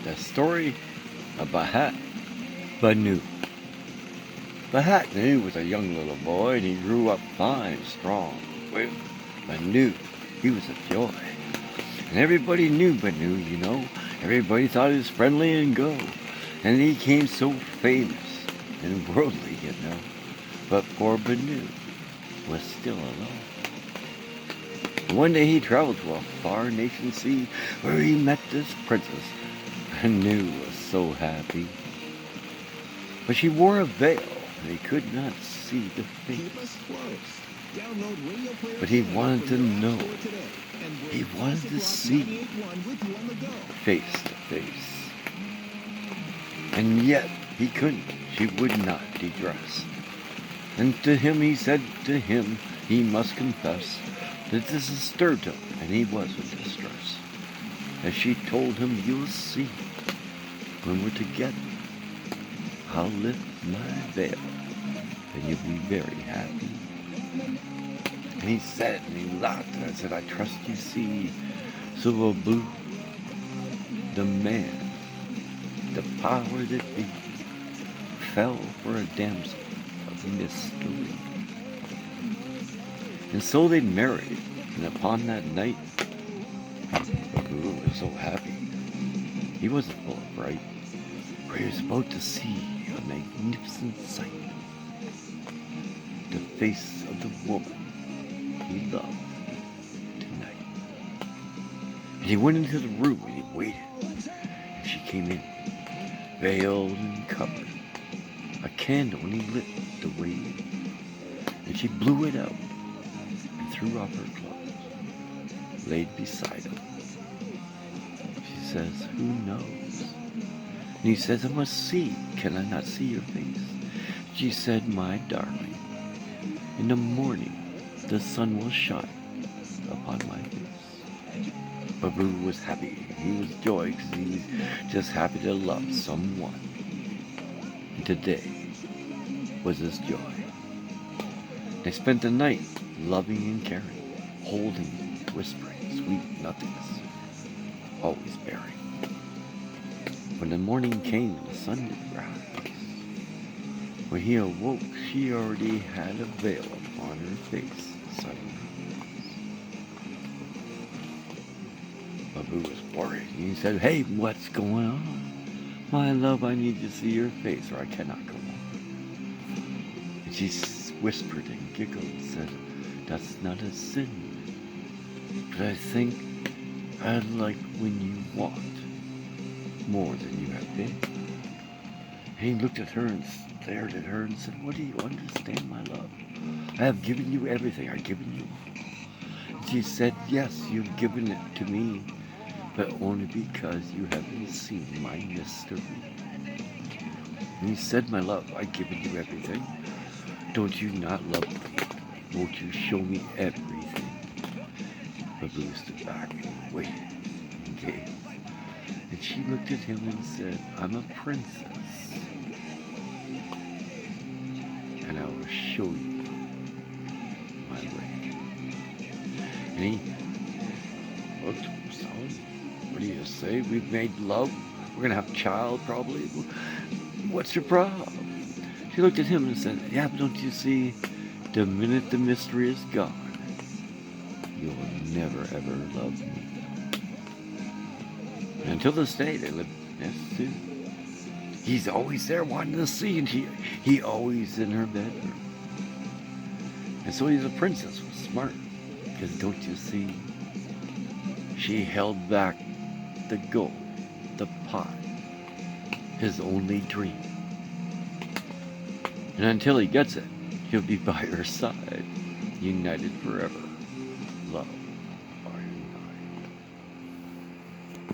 The story of Bahat Banu. Bahat Banu was a young little boy, and he grew up fine and strong. Well, Banu, he was a joy. And everybody knew Banu, you know. Everybody thought he was friendly and go. And he became so famous and worldly, you know. But poor Banu was still alone. One day he traveled to a far nation sea where he met this princess. Banu was so happy. But she wore a veil, and he could not see the face. But he wanted to know. He wanted to see face to face. And yet he couldn't. She would not de-dress. And to him he said to him he must confess that this disturbed him, and he was in distress. As she told him, "You'll see, when we're together, I'll lift my veil, and you'll be very happy." And he said, and he laughed, and I said, "I trust you see." So Abu, the man, the power that be, fell for a damsel of mystery. And so they married, and upon that night, Abu was so happy. He wasn't full of fright, for he was about to see a magnificent sight. The face of the woman he loved tonight. And he went into the room and he waited. And she came in, veiled and covered. A candle, and he lit the way in. And she blew it out and threw off her clothes, laid beside him. She says, "Who knows?" And he says, "I must see. Can I not see your face?" She said, "My darling, in the morning the sun will shine upon my face." Babu was happy. He was joy because he was just happy to love someone. And today was his joy. They spent the night loving and caring, holding, whispering, sweet nothings, always bearing. When the morning came, the sun did rise. When he awoke, she already had a veil upon her face. Babu was worried. He said, "Hey, what's going on? My love, I need to see your face or I cannot go on." And she whispered and giggled and said, "That's not a sin. But I think I'd like when you want more than you have been." And he looked at her and stared at her and said, "What do you understand, my love? I have given you everything. I've given you all." And she said, "Yes, you've given it to me, but only because you haven't seen my mystery." And he said, "My love, I've given you everything. Don't you not love me? Won't you show me everything?" Babu stood back and waited and gazed. And she looked at him and said, "I'm a princess, and I will show you my way." And he looked, "Son, what do you say? We've made love. We're going to have a child probably. What's your problem?" She looked at him and said, "Yeah, but don't you see, the minute the mystery is gone, you'll never ever love me." And until this day, they live next to. He's always there wanting to see, and he always in her bedroom. And so he's a princess, was smart, because don't you see, she held back the gold, the pot, his only dream. And until he gets it, he'll be by her side, united forever, love.